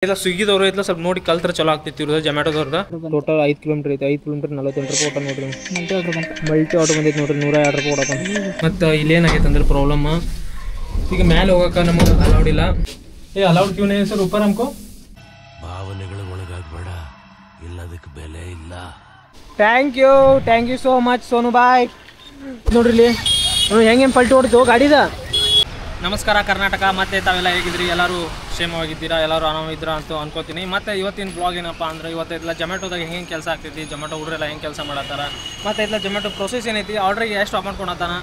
ಇಲ್ಲ ಸ್ವಿಗ್ಗಿದವರು ಐತಲ್ಲ ಸ್ವಲ್ಪ ನೋಡಿ ಕಲ್ತ್ರ ಚಲೋ ಆಗ್ತಿತ್ತು ಇವ್ರದ್ದು ಜೊಮ್ಯಾಟೋದವ್ರದ್ದು. ಟೋಟಲ್ 5 ಕಿಲೋಮೀಟರ್ ಐತೆ. 5 ಕಿಲೋಮೀಟರ್ 48 ರೂಪಾಯಿ ಕೊಟ್ಟ ನೋಡ್ರಿ. ಮಲ್ಟಿ ಆರ್ಡರ್ ಬಂದೈತೆ ನೋಡ್ರಿ 102 ರೂಪಾಯಿ ಕೊಡಕ. ಮತ್ತು ಇಲ್ಲೇನಾಗೈತೆ ಅಂದ್ರೆ ಪ್ರಾಬ್ಲಮ್, ಈಗ ಮೇಲೆ ಹೋಗಕ್ಕೆ ನಮಗೆ ಅಲೌಡ್ ಇಲ್ಲ. ಅಲೌಡ್ ಕ್ಯೂ नहीं ಸರ್ ऊपर हमको ಭಾವನೆಗಳ ಒಳಗಾಗಬೇಡ, ಇಲ್ಲದಕ್ಕೆ ಬೆಲೆ ಇಲ್ಲ. Thank you so much Sonu ಬಾಯ್. ನೋಡ್ರಿ ಇಲ್ಲಿ ಹೆಂಗೇನು ಪಲ್ಟಿ ಹೊಡ್ತು ಗಾಡಿದ. ನಮಸ್ಕಾರ ಕರ್ನಾಟಕ, ಮತ್ತೆ ತಾವೆಲ್ಲ ಹೇಗಿದ್ರಿ? ಎಲ್ಲರೂ ಕ್ಷೇಮವಾಗಿದ್ದೀರಾ, ಎಲ್ಲರೂ ಆರಾಮಿದ್ದೀರಾ ಅಂತ ಅನ್ಕೋತೀನಿ. ಮತ್ತು ಇವತ್ತಿನ ಬ್ಲಾಗ್ ಏನಪ್ಪ ಅಂದ್ರೆ ಇವತ್ತೆಲ್ಲ ಜೊಮ್ಯಾಟೋದಾಗ ಹೆಂಗೆ ಕೆಲಸ ಆಗ್ತೈತಿ, ಜೊಮ್ಯಾಟೋ ಹುಡುಗರೆಲ್ಲ ಹೆಂಗೆ ಕೆಲಸ ಮಾಡತ್ತಾರ, ಮತ್ತು ಇಲ್ಲ ಜೊಮ್ಯಾಟೋ ಪ್ರೊಸೆಸ್ ಏನೈತಿ, ಆರ್ಡ್ರಿಗೆ ಎಷ್ಟು ಅಮೌಂಟ್ ಕೊಡತ್ತಾನ,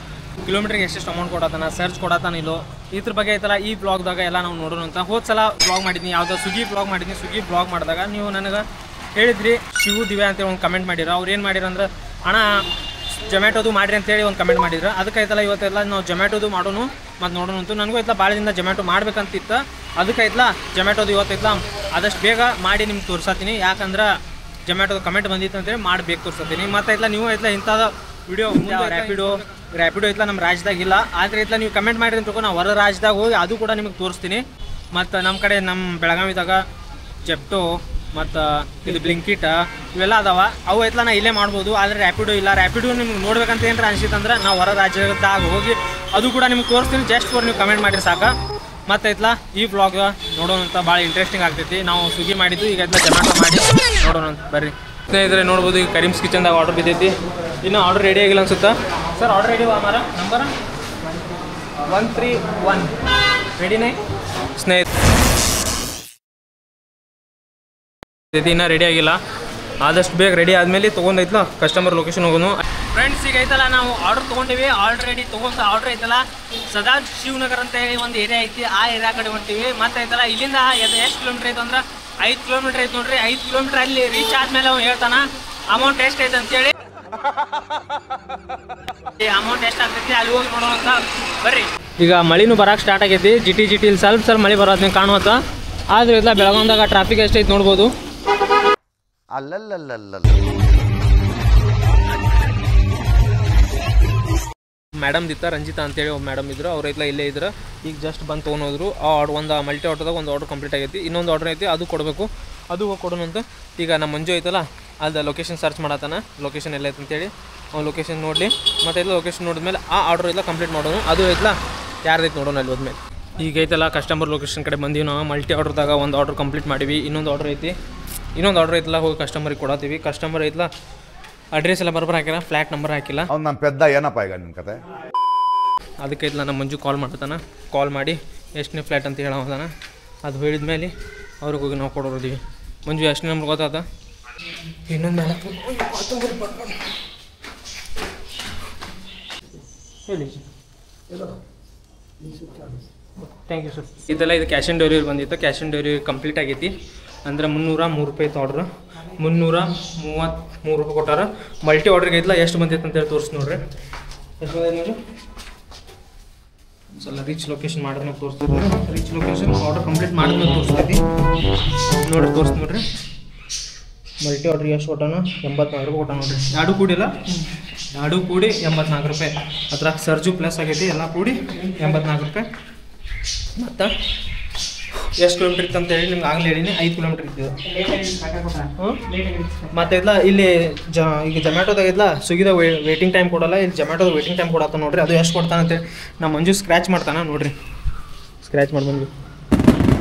ಕಿಲೋಮೀಟ್ರಿಗೆ ಎಷ್ಟೆಷ್ಟು ಅಮೌಂಟ್ ಕೊಡತ್ತಾನ, ಸರ್ಚ್ ಕೊಡತ್ತಾನ ಇಲ್ಲೋ, ಇದ್ರ ಬಗ್ಗೆ ಐತಲ್ಲ ಈ ಬ್ಲಾಗ್ದಾಗ ಎಲ್ಲ ನಾವು ನೋಡೋಣ ಅಂತ. ಹೋದ ಸಲ ಬ್ಲಾಗ್ ಮಾಡಿದ್ನಿ, ಯಾವುದೋ ಸ್ವಿಗ್ಗಿ ಬ್ಲಾಗ್ ಮಾಡಿದ್ನಿ. ಸ್ವಿಗ್ಗಿ ಬ್ಲಾಗ್ ಮಾಡಿದಾಗ ನೀವು ನನಗೆ ಹೇಳಿದ್ರಿ ಶಿವು ದಿವ್ಯಾ ಅಂತೇಳಿ ಒಂದು ಕಮೆಂಟ್ ಮಾಡಿರ. ಅವ್ರು ಏನು ಮಾಡಿರಂದ್ರೆ ಅಣ್ಣ ಜೊಮ್ಯಾಟೋದು ಮಾಡಿರಿ ಅಂತೇಳಿ ಒಂದು ಕಮೆಂಟ್ ಮಾಡಿದ್ರು. ಅದಕ್ಕೈತಲ್ಲ ಇವತ್ತೆಲ್ಲ ನಾವು ಜೊಮ್ಯಾಟೋದು ಮಾಡೋಣ ಮತ್ತು ನೋಡೋಣ ಅಂತ. ನನಗೂ ಐತಲ್ಲ ಭಾಳ ದಿನ ಜೊಮ್ಯಾಟೋ ಮಾಡ್ಬೇಕಂತಿತ್ತು. ಅದಕ್ಕೈತಲ್ಲ ಜೊಮ್ಯಾಟೋದು ಇವತ್ತೈತಲ್ಲ ಆದಷ್ಟು ಬೇಗ ಮಾಡಿ ನಿಮ್ಗೆ ತೋರ್ಸತ್ತೀನಿ. ಯಾಕಂದ್ರೆ ಜೊಮ್ಯಾಟೋದು ಕಮೆಂಟ್ ಬಂದಿತ್ತು ಅಂತೇಳಿ ಮಾಡಬೇಕು ತೋರ್ಸತ್ತೀನಿ. ಮತ್ತು ಐತಲ್ಲ ನೀವು ಐತಲ್ಲ ಇಂಥದ್ದು ವಿಡಿಯೋ ರ್ಯಾಪಿಡೋ ಐತಲ್ಲ ನಮ್ಮ ರಾಜ್ಯದಾಗಿಲ್ಲ. ಆದರೆ ಐತಲ್ಲ ನೀವು ಕಮೆಂಟ್ ಮಾಡಿರಿ ಅಂತ ನಾವು ಹೊರ ರಾಜ್ಯದಾಗ ಹೋಗಿ ಅದು ಕೂಡ ನಿಮಗೆ ತೋರಿಸ್ತೀನಿ. ಮತ್ತು ನಮ್ಮ ಕಡೆ ನಮ್ಮ ಬೆಳಗಾವಿದಾಗ ಜೆಪ್ಟೋ ಮತ್ತು ಇದು ಬ್ಲಿಂಕಿಟ್ ಇವೆಲ್ಲ ಅದಾವ. ಅವು ಐತಲ್ಲ ನಾ ಇಲ್ಲೇ ಮಾಡ್ಬೋದು. ಆದರೆ ರ್ಯಾಪಿಡೋ ಇಲ್ಲ. ರ್ಯಾಪಿಡೋ ನಿಮ್ಗೆ ನೋಡ್ಬೇಕಂತ ಏನಾರ ಅನ್ಸಿತ್ತಂದ್ರೆ ನಾವು ಹೊರ ರಾಜ್ಯದಾಗ ಹೋಗಿ ಅದು ಕೂಡ ನಿಮ್ಗೆ ತೋರಿಸ್ತೀನಿ. ಜಸ್ಟ್ ಫಾರ್ ನೀವು ಕಮೆಂಟ್ ಮಾಡಿರಿ ಸಾಕು. ಮತ್ತು ಐತಲ್ಲ ಈ ವ್ಲಾಗ್ ನೋಡೋಣ ಅಂತ ಭಾಳ ಇಂಟ್ರೆಸ್ಟಿಂಗ್ ಆಗ್ತೈತಿ. ನಾವು ಸ್ವಿಗ್ಗಿ ಮಾಡಿದ್ದು, ಈಗ ಐತಲ್ಲ ಜೊಮ್ಯಾಟೋ ಮಾಡಿ ನೋಡೋಣ ಅಂತ ಬರ್ರಿ. ಸ್ನೇಹಿತರೆ ನೋಡ್ಬೋದು ಈಗ ಕರೀಮ್ಸ್ ಕಿಚನ್ದಾಗ ಆರ್ಡರ್ ಬಿದ್ದೈತಿ. ಇನ್ನೂ ಆರ್ಡರ್ ರೆಡಿ ಆಗಿಲ್ಲ ಅನ್ಸುತ್ತಾ ಸರ್? ಆರ್ಡರ್ ರೆಡಿ ಮಾರ ನಂಬರ್ 131 ರೆಡಿನೇ ಸ್ನೇಹಿತರೆ. ಇನ್ನೂ ರೆಡಿ ಆಗಿಲ್ಲ. ಆದಷ್ಟು ಬೇಗ ರೆಡಿ ಆದಮೇಲೆ ತೊಗೊಂಡೈತಲ್ಲ ಕಸ್ಟಮರ್ ಲೊಕೇಶನ್ ಹೋಗೋನು. ಫ್ರೆಂಡ್ಸ್ ಈಗ ಐತಲ್ಲ ನಾವು ಆರ್ಡರ್ ತೊಗೊಂಡಿವಿ. ಆಲ್ರೆಡಿ ತೊಗೊಂಡು ಆರ್ಡರ್ ಐತಲ್ಲ ಸದಾ ಶಿವನಗರ ಅಂತ ಹೇಳಿ ಒಂದು ಏರಿಯಾ ಐತಿ. ಆ ಏರಿಯಾ ಕಡೆ ಹೊಂಟೀವಿ. ಮತ್ತು ಐತಲ್ಲ ಇಲ್ಲಿಂದ ಎಷ್ಟು ಕಿಲೋಮೀಟ್ರ್ ಐತೆ ಅಂದ್ರೆ 5 ಕಿಲೋಮೀಟ್ರ್ ಐತೆ ನೋಡ್ರಿ. 5 ಕಿಲೋಮೀಟ್ರ್ ಅಲ್ಲಿ ರೀಚ್ ಆದಮೇಲೆ ಅವ್ನು ಹೇಳ್ತಾನೆ ಅಮೌಂಟ್ ಎಷ್ಟು ಐತೆ ಅಂತೇಳಿ. ಅಮೌಂಟ್ ಎಷ್ಟು ಆಗ್ತೈತಿ ಅಲ್ಲಿ ಹೋಗಿ ನೋಡೋಣ ಅಂತ ಬರ್ರಿ. ಈಗ ಮಳಿನೂ ಬರೋಕೆ ಸ್ಟಾರ್ಟ್ ಆಗೈತಿ. ಜಿಟಿ ಇಲ್ಲಿ ಸ್ವಲ್ಪ ಮಳೆ ಬರೋದು ನೀವು ಕಾಣುತ್ತ. ಆದ್ರೆ ಇಲ್ಲ ಬೆಳಗಾವಿದಾಗ ಟ್ರಾಫಿಕ್ ಎಷ್ಟೈತೆ ನೋಡ್ಬೋದು. ಮೇಡಮ್ ದಿತ್ತ ರಂಜಿತಾ ಅಂತೇಳಿ ಒಬ್ಬ ಮೇಡಮ್ ಇದ್ರು. ಅವ್ರು ಐತಲ್ಲ ಇಲ್ಲೇ ಇದ್ರು. ಈಗ ಜಸ್ಟ್ ಬಂದು ತೊಗೊಂಡೋದ್ರು. ಆ ಒಂದು ಮಲ್ಟಿ ಆರ್ಡ್ರದಾಗ ಒಂದು ಆರ್ಡ್ರ್ ಕಂಪ್ಲೀಟ್ ಆಗೈತಿ. ಇನ್ನೊಂದು ಆರ್ಡ್ರ್ ಐತಿ, ಅದು ಕೊಡಬೇಕು. ಅದು ಹೋಗಿ ಕೊಡೋಣ ಅಂತ. ಈಗ ನಮ್ಮ ಮಂಜು ಐತಲ್ಲ ಅದು ಲೊಕೇಶನ್ ಸರ್ಚ್ ಮಾಡತ್ತಾನ, ಲೊಕೇಶನ್ ಎಲ್ಲ ಐತೆ ಅಂತೇಳಿ. ಅವ್ನು ಲೊಕೇಶನ್ ನೋಡಲಿ. ಮತ್ತು ಎಲ್ಲ ಲೊಕೇಶನ್ ನೋಡಿದ್ಮೇಲೆ ಆ ಆರ್ಡ್ರ್ ಎಲ್ಲ ಕಂಪ್ಲೀಟ್ ಮಾಡೋಣ. ಅದು ಐತಲ್ಲ ಯಾರ್ದೈತೆ ನೋಡೋಣ ಅಲ್ಲಿ ಹೋದ್ಮೇಲೆ. ಈಗ ಐತಲ್ಲ ಕಸ್ಟಮರ್ ಲೊಕೇಶನ್ ಕಡೆ ಬಂದೀವಿ ನಾವು. ಮಲ್ಟಿ ಆರ್ಡ್ರದಾಗ ಒಂದು ಆರ್ಡ್ರ್ ಕಂಪ್ಲೀಟ್ ಮಾಡಿವಿ. ಇನ್ನೊಂದು ಆರ್ಡ್ರ್ ಐತಿ. ಇನ್ನೊಂದು ಆರ್ಡ್ರ್ ಐತಲ್ಲ ಹೋಗಿ ಕಸ್ಟಮರಿಗೆ ಕೊಡತ್ತೀವಿ. ಕಸ್ಟಮರ್ ಐತಲ್ಲ ಅಡ್ರೆಸ್ ಎಲ್ಲ ಬರೋಬ್ಬರ ಹಾಕಿಲ್ಲ, ಫ್ಲ್ಯಾಟ್ ನಂಬರ್ ಹಾಕಿಲ್ಲ. ಅವ್ನು ನಮ್ಮ ಪೆದ್ದ ಏನಪ್ಪ ಈಗ ನಿಮ್ಮ ಕತೆ. ಅದಕ್ಕೈತಲ್ಲ ನಮ್ಮ ಮಂಜು ಕಾಲ್ ಮಾಡ್ತಾನೆ. ಕಾಲ್ ಮಾಡಿ ಎಷ್ಟನೇ ಫ್ಲ್ಯಾಟ್ ಅಂತ ಹೇಳೋದಾನ. ಅದು ಹೇಳಿದ ಮೇಲೆ ಅವ್ರಿಗೆ ಹೋಗಿ ನಾವು ಕೊಡೋದಿವಿ. ಮಂಜು ಎಷ್ಟನೇ ನಂಬರ್ ಗೊತ್ತಾದ? ಇನ್ನೊಂದು ಮೇಲೆ ಹೇಳಿ. Thank you sir. ಇದೆಲ್ಲ ಇದು ಕ್ಯಾಶ್ ಆನ್ ಡೆಲಿವರಿ ಬಂದಿತ್ತು. ಕ್ಯಾಶ್ ಆನ್ ಡೆಲಿವರಿ ಕಂಪ್ಲೀಟ್ ಆಗೈತಿ. ಅಂದ್ರೆ 303 ರೂಪಾಯಿ ಇತ್ತು ಆರ್ಡ್ರ್. 333 ರೂಪಾಯಿ ಕೊಟ್ಟಾರ. ಮಲ್ಟಿ ಆರ್ಡ್ರಿಗೆ ಐತಲ್ಲ ಎಷ್ಟು ಬಂದಿತ್ತು ಅಂತೇಳಿ ತೋರಿಸಿ ನೋಡ್ರಿ. ಎಷ್ಟು ಬಂದೈತೆ ನೋಡಿ. ಸಲ ರೀಚ್ ಲೊಕೇಶನ್ ಮಾಡಿದ್ರೆ ತೋರಿಸ್ತೀವಿ. ರೀಚ್ ಲೊಕೇಶನ್ ಆರ್ಡರ್ ಕಂಪ್ಲೀಟ್ ಮಾಡಿದ್ಮೇಲೆ ತೋರಿಸ್ತೈತಿ ನೋಡ್ರಿ. ತೋರಿಸಿ ನೋಡ್ರಿ. ಮಲ್ಟಿ ಆರ್ಡ್ರಿಗೆ ಎಷ್ಟು ಕೊಟ್ಟಾನ? 84 ರೂಪಾಯಿ ಕೊಟ್ಟಾನ ನೋಡ್ರಿ. ಎರಡು ಕೂಡಿಲ್ಲ, ಎರಡು ಕೂಡಿ 84 ರೂಪಾಯಿ. ಅದ್ರಾಗ ಸರ್ಜು ಪ್ಲಸ್ ಆಗೈತಿ. ಎಲ್ಲ ಕೂಡಿ 84 ರೂಪಾಯಿ. ಮತ್ತು ಎಷ್ಟು ಕಿಲೋಮೀಟ್ರ್ ಇತ್ತು ಅಂತ ಹೇಳಿ ನಿಮ್ಗೆ ಆಗಲೇ ಹೇಳಿನಿ. 5 ಕಿಲೋಮೀಟ್ರ್ ಇತ್ತು. ಮತ್ತು ಇಲ್ಲ ಇಲ್ಲಿ ಈಗ ಜೊಮ್ಯಾಟೋದಾಗ ಇಲ್ಲ ಸ್ವಿಗ್ಗಿದಾಗ ವೇಟಿಂಗ್ ಟೈಮ್ ಕೊಡಲ್ಲ. ಇಲ್ಲಿ ಜೊಮ್ಯಾಟೋದ ವೇಟಿಂಗ್ ಟೈಮ್ ಕೊಡತ್ತ ನೋಡ್ರಿ. ಅದು ಎಷ್ಟು ಕೊಡ್ತಾನೆ ಅಂತೇಳಿ ನಮ್ಮ ಮಂಜು ಸ್ಕ್ರ್ಯಾಚ್ ಮಾಡ್ತಾನೆ ನೋಡ್ರಿ. ಸ್ಕ್ರ್ಯಾಚ್ ಮಾಡಿ ಮಂಜು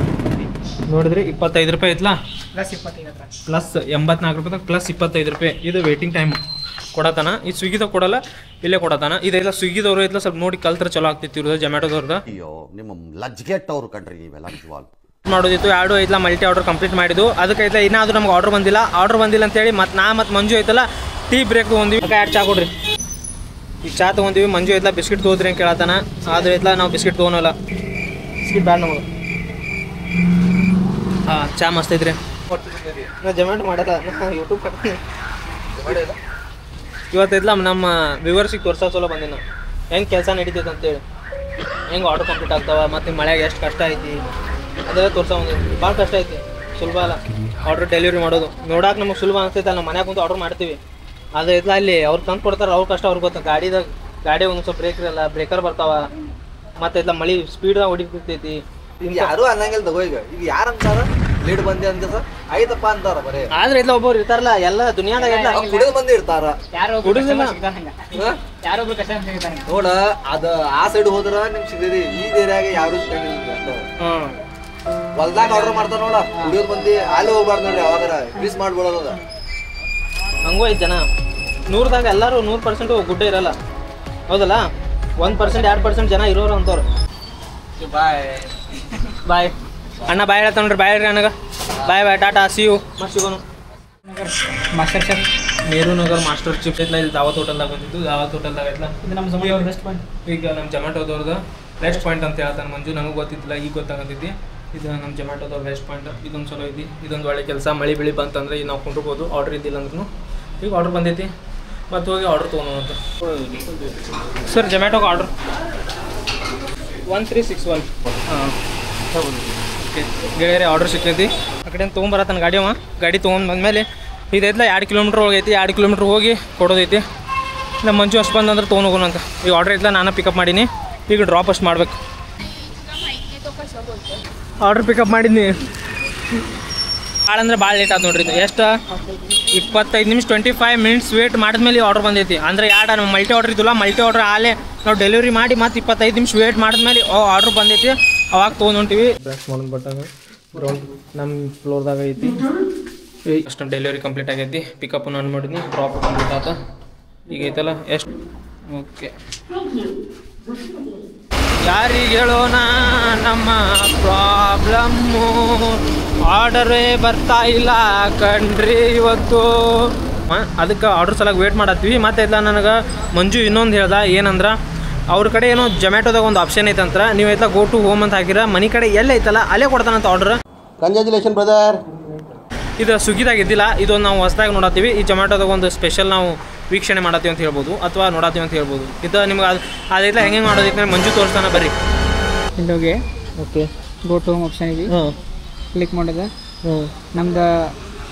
ನೋಡಿದ್ರಿ 25 ರೂಪಾಯಿ ಐತ್ಲಾ ಪ್ಲಸ್ 84 ರೂಪಾಯಿ ಪ್ಲಸ್ 25 ರೂಪಾಯಿ. ಇದು ವೇಟಿಂಗ್ ಟೈಮ್ ಕೊಡತಾನ. ಇದು ಸ್ವಿಗ್ಗಿದಾಗ ಕೊಡಲ್ಲ, ಇಲ್ಲೇ ಕೊಡತಾನ. ಇದೆಲ್ಲ ಸ್ವಿಗ್ಗಿದವರು ಐತಲ್ಲ ಸ್ವಲ್ಪ ನೋಡಿ ಕಲ್ತ್ರ ಚಲೋ ಆಗ್ತಿತ್ತು ಇರೋದು ಜೊಮ್ಯಾಟೋದವ್ರದ್ದು. ಅಯ್ಯೋ ನಿಮ್ಮ ಲಜ್ಗೆಟ್ಟವ್ರು ಕಣ್ರಿ ನೀವೆಲ್ಲ ನಿಜವಾಗ್ಲೂ ಮಾಡೋದಿತ್ತು. ಎರಡು ಐತಲ್ಲ ಮಲ್ಟಿ ಆರ್ಡರ್ ಕಂಪ್ಲೀಟ್ ಮಾಡಿದ್ದು. ಅದಕ್ಕೆ ಐತಲ್ಲ ಇನ್ನಾದರೂ ನಮ್ಗೆ ಆರ್ಡರ್ ಬಂದಿಲ್ಲ. ಆರ್ಡರ್ ಬಂದಿಲ್ಲ ಅಂತೇಳಿ ಮತ್ತು ಮಂಜು ಐತಲ್ಲ ಟೀ ಬ್ರೇಕ್ ತೊಗೊಂಡಿವಿ. 2 ಚಾ ಕೊಡ್ರಿ. ಈಗ ಚಾ ತೊಗೊಂಡಿವಿ. ಮಂಜು ಐತಲ್ಲ ಬಿಸ್ಕಿಟ್ ತೊಗೋದ್ರಿ ಅಂತ ಕೇಳತ್ತಾನ. ಆದ್ರೆ ಐತಲ್ಲ ನಾವು ಬಿಸ್ಕಿಟ್ ತೊಗೊಳಲ್ಲ. ಬಿಸ್ಕಿಟ್ ಬ್ಯಾಡ ನಮಗೆ. ಹಾಂ ಚಾ ಮಸ್ತ್ ಐತ್ರಿ. ನಾ ಜೊಮ್ಯಾಟೋ ಮಾಡಲ್ಲ, ಯೂಟ್ಯೂಬ್ ಕಟ್ತೀನಿ. ಇವತ್ತೈತಲ್ಲ ನಮ್ಮ ವ್ಯೂವರ್ಸಿಗೆ ತೋರ್ಸೋ ಚಲೋ ಬಂದಿನ ಹೆಂಗೆ ಕೆಲಸ ನಡೀತೈತೆ ಅಂತೇಳಿ, ಹೆಂಗೆ ಆರ್ಡರ್ ಕಂಪ್ಲೀಟ್ ಆಗ್ತಾವ, ಮತ್ತು ಮಳೆಗೆ ಎಷ್ಟು ಕಷ್ಟ ಐತಿ ಅದೆಲ್ಲ ತೋರ್ಸೋ ಬಂದಿದ್ದು. ಭಾಳ ಕಷ್ಟ ಐತಿ, ಸುಲಭ ಅಲ್ಲ ಆರ್ಡ್ರ್ ಡೆಲಿವರಿ ಮಾಡೋದು. ನೋಡೋಕೆ ನಮಗೆ ಸುಲಭ ಅನಿಸ್ತೈತೆ. ನಮ್ಮ ಮನ್ಯಾಗ ಕುಂತು ಆರ್ಡ್ರ್ ಮಾಡ್ತೀವಿ. ಅದು ಐತಲ್ಲ ಅಲ್ಲಿ ಅವ್ರು ತಂದು ಕೊಡ್ತಾರೆ, ಅವ್ರ ಕಷ್ಟ ಅವ್ರಿಗೆ ಗೊತ್ತ. ಗಾಡಿ ಒಂದು ಸ್ವಲ್ಪ ಬ್ರೇಕ್ ಇರಲ್ಲ, ಬ್ರೇಕರ್ ಬರ್ತಾವ. ಮತ್ತು ಐತಲ್ಲ ಮಳೆ ಸ್ಪೀಡ್ದಾಗ ಹೊಡಿತೈತಿ. ಯಾರು ಅನ್ನಂಗಿಲ್ಲ ತಗೋ. ಈಗ ಯಾರು ಅಂತಾರ ಲೀಡ್ ಮಂದಿ ಅಂತ ಸರ್ ಐದಪ್ಪ ಅಂತಾರ ಬರೇ. ಆದ್ರೆ ಇಲ್ಲ ಒಬ್ಬರು ಇರ್ತಾರಲ್ಲ ಎಲ್ಲ ದುನಿಯಾದಾಗ ಎಲ್ಲ ಕುಡಿದ ಮಂದಿ ಇರ್ತಾರ. ನೋಡ ಅದ ಆ ಸೈಡ್ ಹೋದ್ರ ನಿಮ್ ಸಿಗದಿ ಈ ಏರಿಯಾಗ ಯಾರು ಹೊಲ್ದಾಗ ಆರ್ಡರ್ ಮಾಡ್ತಾರ ನೋಡ ಕುಡಿಯೋದ್ ಮಂದಿ ಅಲ್ಲಿ ಹೋಗ್ಬಾರ್ದು ನೋಡ್ರಿ ಯಾವಾಗಾರ ಮಿಸ್ ಮಾಡ್ಬಿಡೋದ. ಹಂಗೂ ಐದು ಜನ 100ದಾಗ ಎಲ್ಲರೂ 100% ಗುಡ್ಡ ಇರಲ್ಲ ಹೌದಲ್ಲ. 1% 2% ಜನ ಇರೋರು ಅಂತವ್ರು. ಬಾಯ್ ಬಾಯ್ ಅಣ್ಣ ಬಾಯ್ ಹೇಳ್ತಾನ್ರಿ. ಬಾಯ್ ಹೇಳ್ರಿ ಅಣ್ಣಗ. ಬಾಯ್ ಬಾಯ್ ಟಾಟಾ ಸಿ ಯು. ಮತ್ತೆ ಸಿಗೋನು. ಮಾಸ್ಟರ್ ಶೆಫ್ ಮೇರು ನಗರ್ ಮಾಸ್ಟರ್ ಶೆಫ್ ಐತ್ಲ. ಇಲ್ಲಿ ದಾವತ್ ಹೋಟೆಲ್ದಾಗ ಬಂದಿದ್ದು. ದಾವತ್ ಹೋಟೆಲ್ದಾಗ ಐತ್ಲ ಇದು ನಮ್ಮ ಝೊಮ್ಯಾಟೊ ಬೆಸ್ಟ್ ಪಾಯಿಂಟ್. ಈಗ ನಮ್ಮ ಝೊಮ್ಯಾಟೊದವ್ರದ್ದು ಬೆಸ್ಟ್ ಪಾಯಿಂಟ್ ಅಂತ ಹೇಳ್ತಾನೆ ಮಂಜು. ನನಗೂ ಗೊತ್ತಿದ್ದಿಲ್ಲ, ಈಗ ಗೊತ್ತಾಗತ್ತೈತಿ. ಇದು ನಮ್ಮ ಝೊಮ್ಯಾಟೊದವ್ರ ಬೆಸ್ಟ್ ಪಾಯಿಂಟ್. ಇದೊಂದು ಚಲೋ ಐತಿ. ಇದೊಂದು ಒಳ್ಳೆ ಕೆಲಸ. ಮಳೆ ಬೆಳಿ ಬಂತಂದ್ರೆ ಈಗ ನಾವು ಕೊಂಡಿರ್ಬೋದು. ಆರ್ಡ್ರ್ ಇದ್ದಿಲ್ಲ ಅಂದ್ರೂ ಈಗ ಆರ್ಡ್ರ್ ಬಂದೈತಿ. ಮತ್ತು ಹೋಗಿ ಆರ್ಡ್ರ್ ತೊಗೊಂಡು ಸರ್ ಝೊಮ್ಯಾಟೊಗೆ ಆರ್ಡ್ರ್ 1361. ಹಾಂ ಓಕೆ ಗೆಳೆಯರೆ ಆರ್ಡ್ರ್ ಸಿಕ್ಕೈತಿ. ಆ ಕಡೆ ತೊಗೊಂಬರತ್ತಾನ ಗಾಡಿ ಅವ. ಗಾಡಿ ತೊಗೊಂಡು ಬಂದಮೇಲೆ ಇದೈತ್ಲ 2 ಕಿಲೋಮೀಟ್ರ್ ಹೋಗೈತಿ. 2 ಕಿಲೋಮೀಟ್ರ್ ಹೋಗಿ ಕೊಡೋದೈತಿ. ನಮ್ಮ ಮಂಜು ಅಷ್ಟು ಬಂದಂದ್ರೆ ತೊಗೊಂಡು ಹೋಗೋಣ ಅಂತ. ಈಗ ಆರ್ಡ್ರ್ ಐತ್ಲ ನಾನು ಪಿಕಪ್ ಮಾಡೀನಿ. ಈಗ ಡ್ರಾಪ್ ಅಷ್ಟು ಮಾಡ್ಬೇಕು. ಆರ್ಡ್ರ್ ಪಿಕಪ್ ಮಾಡಿದ್ನಿ. ಭಾಳ ಅಂದ್ರೆ ಭಾಳ ಲೇಟ್ ಆಯ್ತು ನೋಡ್ರಿ. ಇದು ಎಷ್ಟು 25 ನಿಮಿಷ 25 ಮಿನಿಟ್ಸ್ ವೇಟ್ ಮಾಡಿದ್ಮೇಲೆ ಆರ್ಡ್ರ್ ಬಂದೈತಿ. ಅಂದರೆ ಎರಡು ನಮ್ಮ ಮಲ್ಟಿ ಆರ್ಡ್ರ್ ಇದ್ದಿಲ್ಲ. ಮಲ್ಟಿ ಆರ್ಡ್ರ್ ಆಲೇ ನಾವು ಡೆಲಿವರಿ ಮಾಡಿ ಮತ್ತು 25 ನಿಮಿಷ ವೇಟ್ ಮಾಡಿದ್ಮೇಲೆ ಆರ್ಡ್ರ್ ಬಂದೈತಿ. ಅವಾಗ ತೊಗೊಂಡು ಹೊಂಟಿವಿ. ಬ್ಯಾಕ್ ಮಾಡೋದು ಬಟನ್ ಗ್ರೌಂಡ್ ನಮ್ಮ ಫ್ಲೋರ್ದಾಗ ಐತಿ. ಅಷ್ಟು ಡೆಲಿವರಿ ಕಂಪ್ಲೀಟ್ ಆಗೈತಿ. ಪಿಕಪ್ ನಾನು ಮಾಡಿದ್ನಿ. ಡ್ರಾಪ್ ಕಂಪ್ಲೀಟ್ ಆತ. ಈಗ ಐತಲ್ಲ ಎಷ್ಟು ಓಕೆ. ಯಾರಿಗೆ ಹೇಳೋಣ ನಮ್ಮ ಪ್ರಾಬ್ಲಮ್ಮು, ಆರ್ಡರೇ ಬರ್ತಾ ಇಲ್ಲ ಕಣ್ರಿ ಇವತ್ತು. ಅದಕ್ಕೆ ಆರ್ಡ್ರ್ ಸಲಾಗಿ ವೇಟ್ ಮಾಡತ್ತೀವಿ. ಮತ್ತು ಇಲ್ಲ ನನಗೆ ಮಂಜು ಇನ್ನೊಂದು ಹೇಳ್ದ ಏನಂದ್ರೆ ಅವ್ರ ಕಡೆ ಏನೋ ಝೊಮ್ಯಾಟೊದಾಗ ಒಂದು ಆಪ್ಷನ್ ಐತಂತ್ರ. ನೀವು ಐತಲ್ಲ ಗೋ ಟು ಹೋಮ್ ಅಂತ ಹಾಕಿರ ಮನೆ ಕಡೆ ಎಲ್ಲ ಐತಲ್ಲ ಅಲ್ಲೇ ಕೊಡ್ತಾನಂತ ಆರ್ಡ್ರ್. Congratulation brother. ಇದು ಸ್ವಿಗ್ಗಿದಾಗ ಇದ್ದಿಲ್ಲ. ಇದೊಂದು ನಾವು ಹೊಸದಾಗಿ ನೋಡತ್ತೀವಿ. ಈ ಝೊಮ್ಯಾಟೊದಾಗ ಒಂದು ಸ್ಪೆಷಲ್ ನಾವು ವೀಕ್ಷಣೆ ಮಾಡತ್ತೀವಿ ಅಂತ ಹೇಳ್ಬೋದು ಅಥವಾ ನೋಡತ್ತೀವಿ ಅಂತ ಹೇಳ್ಬೋದು. ಇದು ನಿಮ್ಗೆ ಅದೈತಲ್ಲ ಹೆಂಗೆ ಮಾಡೋದೈತೆ ಮಂಜು ತೋರಿಸ್ತಾನೆ ಬರ್ರಿ. ಇಲ್ಲೋಗಿ okay go to home option ಇದೆ. ಕ್ಲಿಕ್ ಮಾಡಿದೆ. ನಮ್ದು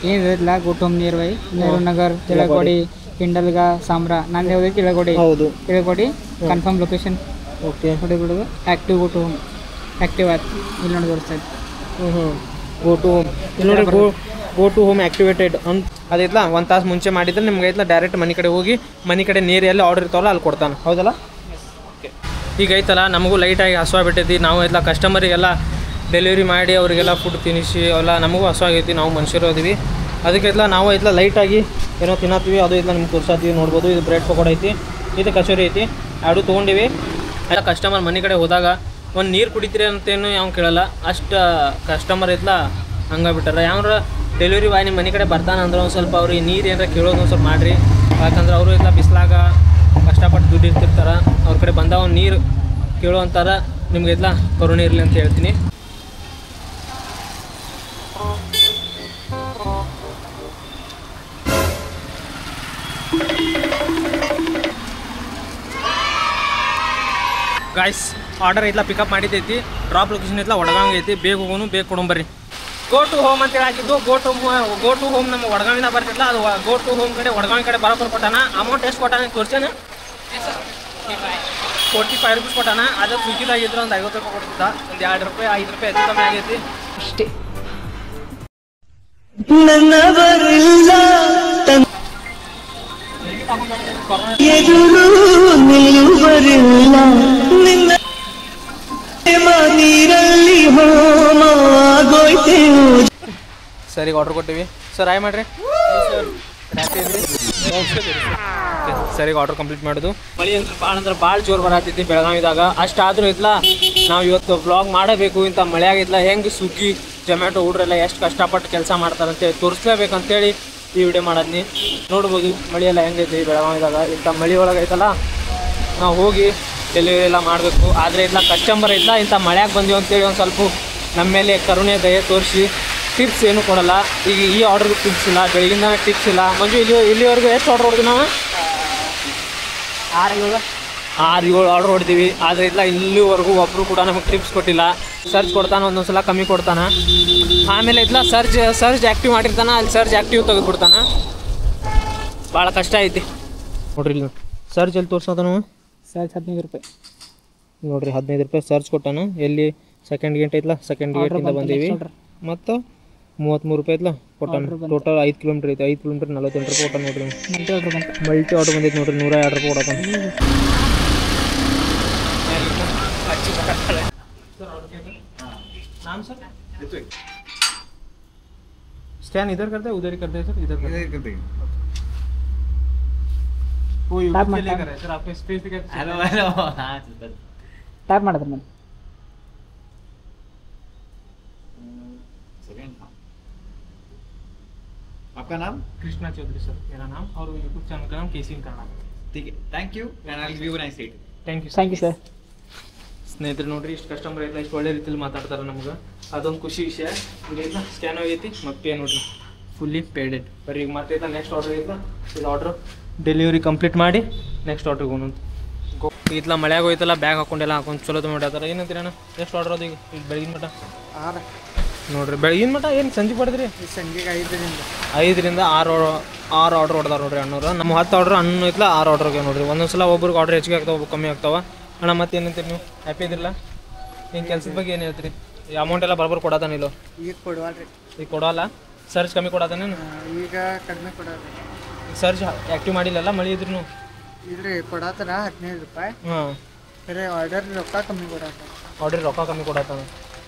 ಏನು ಇರಲಿಲ್ಲ go to home nearby Nehru Nagar, Tilagodi, Hindalga, Samra. ನಾನು ಯಾವ್ದು ತಿಳಗೋಡಿ. ಹೌದು ತಿಳಗೋಡಿ ಕನ್ಫರ್ಮ್ ಲೊಕೇಶನ್. ಓಕೆ ಹೊಡೆಬಿಡೋದು. Active go to home active app ಇಲ್ಲಿ ನೋಡಿ ತೋರಿಸ್ತಾ ಇತ್ತು. ಗೋ ಟು ಹೋಮ್ ಇಲ್ಲಿ ನೋಡಿ. ಗೋ ಟು ಹೋಮ್ ಆ್ಯಕ್ಟಿವೇಟೆಡ್ ಅಂತ ಅದೈತಲ್ಲ. 1 ತಾಸು ಮುಂಚೆ ಮಾಡಿದ್ರೆ ನಿಮ್ಗೆ ಐತಲ್ಲ ಡೈರೆಕ್ಟ್ ಮನೆ ಕಡೆ ಹೋಗಿ ಮನೆ ಕಡೆ ನೀರು ಎಲ್ಲಿ ಆರ್ಡರ್ ಇರ್ತಾವಲ್ಲ ಅಲ್ಲಿ ಕೊಡ್ತಾನೆ. ಹೌದಲ್ಲ. ಓಕೆ ಈಗ ಐತಲ್ಲ ನಮಗೂ ಲೈಟಾಗಿ ಹಸುವಾಗ್ಬಿಟ್ಟೈತಿ. ನಾವು ಐತಲ್ಲ ಕಸ್ಟಮರಿಗೆಲ್ಲ ಡೆಲಿವರಿ ಮಾಡಿ ಅವರಿಗೆಲ್ಲ ಫುಡ್ ತಿನ್ನಿಸಿ ಅವೆಲ್ಲ ನಮಗೂ ಹಸುವಾಗೈತಿ. ನಾವು ಮನುಷ್ಯರು ಅದೀವಿ. ಅದಕ್ಕೆ ಐತಲ್ಲ ನಾವು ಐತಲ್ಲ ಲೈಟಾಗಿ ಏನೋ ತಿನ್ನತ್ತೀವಿ. ಅದು ಐತಲ್ಲ ನಿಮ್ಗೆ ತೋರ್ಸಾತೀವಿ ನೋಡ್ಬೋದು. ಇದು ಬ್ರೆಡ್ ಪಕೋಡ ಐತಿ, ಇದು ಕಚೋರಿ ಐತಿ. ಎರಡು ತೊಗೊಂಡಿವಿ. ಎಲ್ಲ ಕಸ್ಟಮರ್ ಮನೆ ಕಡೆ ಹೋದಾಗ ಒಂದು ನೀರು ಕುಡಿತೀರಿ ಅಂತೇನು ಯಾವ ಕೇಳಲ್ಲ. ಅಷ್ಟು ಕಸ್ಟಮರ್ ಐತಲ್ಲ ಹಂಗೆ ಬಿಟ್ಟಾರ. ಯಾವ್ರ ಡೆಲಿವರಿ ಬಾಯ್ ನಿಮ್ಮ ಮನೆ ಕಡೆ ಬರ್ತಾನೆ ಅಂದ್ರೆ ಒಂದು ಸ್ವಲ್ಪ ಅವ್ರಿಗೆ ನೀರು ಏನಾರ ಕೇಳೋದು ಒಂದು ಸ್ವಲ್ಪ ಮಾಡಿರಿ. ಯಾಕಂದ್ರೆ ಅವರು ಇಲ್ಲ ಬಿಸಿಲಾಗ ಕಷ್ಟಪಟ್ಟು ದುಡ್ಡು ಇರ್ತಿರ್ತಾರೆ. ಅವ್ರ ಕಡೆ ಬಂದ ಒಂದು ನೀರು ಕೇಳೋ ಅಂತಾರ. ನಿಮ್ಗೆ ಇಲ್ಲ ಕರುಣೆ ಇರಲಿ ಅಂತ ಹೇಳ್ತೀನಿ. ಗಾಯ್ಸ್ ಆರ್ಡರ್ ಐತಲ್ಲ ಪಿಕಪ್ ಮಾಡಿದ್ದೈತಿ. ಡ್ರಾಪ್ ಲೊಕೇಶನ್ ಐತಲ್ಲ ವಡಗಾಂವ್ ಐತಿ. ಬೇಗ ಹೋಗೋನು ಬೇಗ ಕೊಡಂಬರ್ರಿ. ಗೋ ಟು ಹೋಮ್ ಅಂತೇಳಿ ಹಾಕಿದ್ದು. ಗೋ ಟು ಹೋಮ್ ನಮ್ಮ ವಡಗಾವಿಂದ ಬರ್ತಿಲ್ಲ. ಅದು ಗೋ ಟು ಹೋಮ್ ಕಡೆ ವಡಗಾವಿ ಕಡೆ ಬರೋಬ್ಬರ ಕೊಟ್ಟಾನ. ಅಮೌಂಟ್ ಎಷ್ಟು ಕೊಟ್ಟಾನ ತೋರ್ಸೇನ 45 ರೂಪೀಸ್ ಕೊಟ್ಟಾನ. ಅದು ಸ್ವಿಗ್ಗಿದಾಗಿದ್ರೆ ಒಂದು 50 ರೂಪಾಯಿ ಕೊಡ್ತಿದ್ದ. ಒಂದು 2 ರೂಪಾಯಿ 5 ರೂಪಾಯಿ ಹೆಚ್ಚು ಕಮ್ಮಿ ಆಗೈತಿ ಅಷ್ಟೇ. ಸರಿ ಆರ್ಡ್ರ್ ಕೊಟ್ಟಿವಿ ಸರ್. ಆಯ್ ಮಾಡ್ರಿ ಸರಿ ಆರ್ಡ್ರ್ ಕಂಪ್ಲೀಟ್ ಮಾಡೋದು. ಮಳೆ ಅಂದ್ರೆ ಭಾಳ ಜೋರು ಬರತ್ತೈತಿ ಬೆಳಗಾವಿದಾಗ. ಅಷ್ಟಾದ್ರೂ ಇತ್ಲ ನಾವು ಇವತ್ತು ವ್ಲಾಗ್ ಮಾಡಬೇಕು. ಇಂಥ ಮಳೆ ಆಗಿತ್ಲ ಹೆಂಗೆ ಸ್ವಿಗ್ಗಿ ಝೊಮ್ಯಾಟೊ ಹುಡ್ರೆಲ್ಲ ಎಷ್ಟು ಕಷ್ಟಪಟ್ಟು ಕೆಲಸ ಮಾಡ್ತಾರಂತೇಳಿ ತೋರಿಸ್ಲೇಬೇಕಂತೇಳಿ ಈ ವಿಡಿಯೋ ಮಾಡದ್ನಿ. ನೋಡ್ಬೋದು ಮಳೆಯೆಲ್ಲ ಹೆಂಗೈತಿ ಬೆಳಗಾವಿದಾಗ. ಇಂಥ ಮಳೆ ಒಳಗೆ ಐತಲ್ಲ ನಾವು ಹೋಗಿ ಡೆಲಿವರಿ ಎಲ್ಲ ಮಾಡಬೇಕು. ಆದರೆ ಇಲ್ಲ ಕಸ್ಟಮರ್ ಇಲ್ಲ ಇಂಥ ಮಳೆಯಾಗ ಬಂದೀವಿ ಅಂತೇಳಿ ಒಂದು ಸ್ವಲ್ಪ ನಮ್ಮ ಮೇಲೆ ಕರುಣೆ ದಯೆ ತೋರಿಸಿ ಟಿಪ್ಸ್ ಏನು ಕೊಡಲ್ಲ. ಈಗ ಈ ಆರ್ಡ್ರಿಗೆ ಟಿಪ್ಸ್ ಇಲ್ಲ, ಬೆಳಗಿಂದ ಟಿಪ್ಸ್ ಇಲ್ಲ. ಮಂಜು ಇಲ್ಲಿವರೆಗೂ ಎಷ್ಟು ಆರ್ಡ್ರ್ ಹೊಡೆದ್ವಿ ನಾವು? 6-7 ಆರ್ಡರ್ ಹೊಡ್ತೀವಿ. ಆದರೆ ಇಲ್ಲ ಇಲ್ಲಿವರೆಗೂ ಒಬ್ಬರು ಕೂಡ ನಮಗೆ ಟಿಪ್ಸ್ ಕೊಟ್ಟಿಲ್ಲ. ಸರ್ಚ್ ಕೊಡ್ತಾನೆ, ಒಂದೊಂದು ಸಲ ಕಮ್ಮಿ ಕೊಡ್ತಾನೆ. ಆಮೇಲೆ ಇಲ್ಲ ಸರ್ಚ್ ಆ್ಯಕ್ಟಿವ್ ಮಾಡಿರ್ತಾನೆ, ಅಲ್ಲಿ ಸರ್ಚ್ ಆ್ಯಕ್ಟಿವ್ ತೆಗೆದುಬಿಡ್ತಾನೆ. ಭಾಳ ಕಷ್ಟ ಐತಿ ನೋಡ್ರಿ. ಇಲ್ಲಿ ಸರ್ಚ್ ಎಲ್ಲಿ ತೋರ್ಸೋದನು? ಸರ್ಚ್ 15 ರೂಪಾಯಿ ನೋಡ್ರಿ. 15 ರೂಪಾಯಿ ಸರ್ಚ್ ಕೊಟ್ಟಾನು. ಎಲ್ಲಿ ಸೆಕೆಂಡ್ ಗೇಟ್ ಐತಲ್ಲ, ಸೆಕೆಂಡ್ ಗೇಟಿಂದ ಬಂದೀವಿ. ಮತ್ತು 33 ರೂಪಾಯಿ ಐತ್ಲ ಕೊಟ್ಟಾನ. ಟೋಟಲ್ 5 ಕಿಲೋಮೀಟ್ರ್ ಐತೆ. 5 ಕಿಲೋಮೀಟ್ರ್ 48 ರೂಪಾಯಿ ಕೊಟ್ಟಾನ ನೋಡ್ರಿ. ಮಲ್ಟಿ ಆರ್ಡ್ರ್ ಬಂದೈತೆ ನೋಡ್ರಿ. 102 ರೂಪಾಯಿ ಕೊಡತ್ತಾನ. नाम सर स्कैन इधर करते हैं उधर ही करते हैं सर? इधर करते हैं. वो यूट्यूब के लिए कर रहे हैं सर. आपके स्पेस पे हेलो हेलो हां ಟೈಪ್ ಮಾಡಿದ್ರೆ ನಾನು आपका नाम? कृष्णा चौधरी सर मेरा नाम और यूट्यूब चैनल का नाम केसिंग करना. ठीक है, thank you and I will give nice seat. Thank you sir. ಸ್ನೇಹಿತರೆ ನೋಡ್ರಿ, ಇಷ್ಟು ಕಸ್ಟಮರ್ ಐತ್ಲ ಇಷ್ಟು ಒಳ್ಳೆ ರೀತಿಯಲ್ಲಿ ಮಾತಾಡ್ತಾರೆ ನಮ್ಗೆ. ಅದೊಂದು ಖುಷಿ ವಿಷಯ. ಈಗ ಸ್ಕ್ಯಾನ್ ಆಗೈತಿ ಮತ್ತು ಪೇ ನೋಡ್ರಿ ಫುಲ್ಲಿ ಪೇಡೆಡ್. ಬರ್ರಿ ಈಗ ಮತ್ತೆ ನೆಕ್ಸ್ಟ್ ಆರ್ಡರ್ ಐತ್ಲ. ಇದು ಆರ್ಡ್ರ್ ಡೆಲಿವರಿ ಕಂಪ್ಲೀಟ್ ಮಾಡಿ ನೆಕ್ಸ್ಟ್ ಆರ್ಡ್ರಿಗೆ ಹೋಗೋಣಂತ. ಇತ್ಲ ಮಳೆಯಾಗ ಹೋಯ್ತಲ್ಲ, ಬ್ಯಾಗ್ ಹಾಕೊಂಡೆಲ್ಲ ಹಾಕೊಂಡು ಚಲೋ ಮಾಡ್ತಾರೆ. ಏನಂತೀರಣ್ಣ ಎಷ್ಟು ಆರ್ಡರ್ ಅದು? ಈಗ ಬೆಳಗಿನ ಮಟ್ಟ ನೋಡ್ರಿ. ಬೆಳಗಿನ ಮಟ್ಟ ಏನು ಸಂಜೆ ಪಡೆದ್ರಿ? ಸಂಜೆಗೆ 5ರಿಂದ 6 ಆರ್ಡ್ರ್ ಹೊಡೆದಾರ ನೋಡ್ರಿ ಅಣ್ಣವ್ರು. ನಮ್ಮ 10 ಆರ್ಡ್ರ್ ಅಣ್ಣ ಐತ್ಲ 6 ಆರ್ಡ್ರಿಗೆ ನೋಡ್ರಿ. ಒಂದೊಂದ್ಸಲ ಒಬ್ರಿಗೆ ಆರ್ಡ್ರ್ ಹೆಚ್ಚಿಗೆ ಆಗ್ತಾವೆ, ಒಬ್ಬರು ಕಮ್ಮಿ ಆಗ್ತಾವ. ಅಣ್ಣ ಮತ್ತೆ ಏನಂತೀರಿ ನೀವು? ಹ್ಯಾಪಿ ಇದ್ರಲ್ಲ? ಹಿಂಗೆ ಕೆಲ್ಸದ ಬಗ್ಗೆ ಏನು ಹೇಳ್ತೀರಿ? ಈ ಅಮೌಂಟ್ ಎಲ್ಲ ಬರೋಬ್ಬರ ಕೊಡತಾನಿಲ್ಲೋ? ಈಗ ಕೊಡುವಲ್ರಿ. ಈಗ ಕೊಡೋಲ್ಲ. ಸರ್ಚ್ ಕಮ್ಮಿ ಕೊಡತಾನೇನು? ಈಗ ಕಡಿಮೆ ಕೊಡೋದು. ಸರ್ಚ್ ಆ್ಯಕ್ಟಿವ್ ಮಾಡಿಲ್ಲಲ್ಲ ಮಳೆ ಇದ್ರು? ಇದ್ರಿ ಕೊಡತ್ತಾರ 15 ರೂಪಾಯಿ. ಹಾಂ, ಬೇರೆ ಆರ್ಡರ್ ರೊಕ್ಕ ಕಮ್ಮಿ ಕೊಡತ್ತಾರ. ಆರ್ಡ್ರ್ ರೊಕ್ಕ ಕಮ್ಮಿ ಕೊಡತ್ತಾನ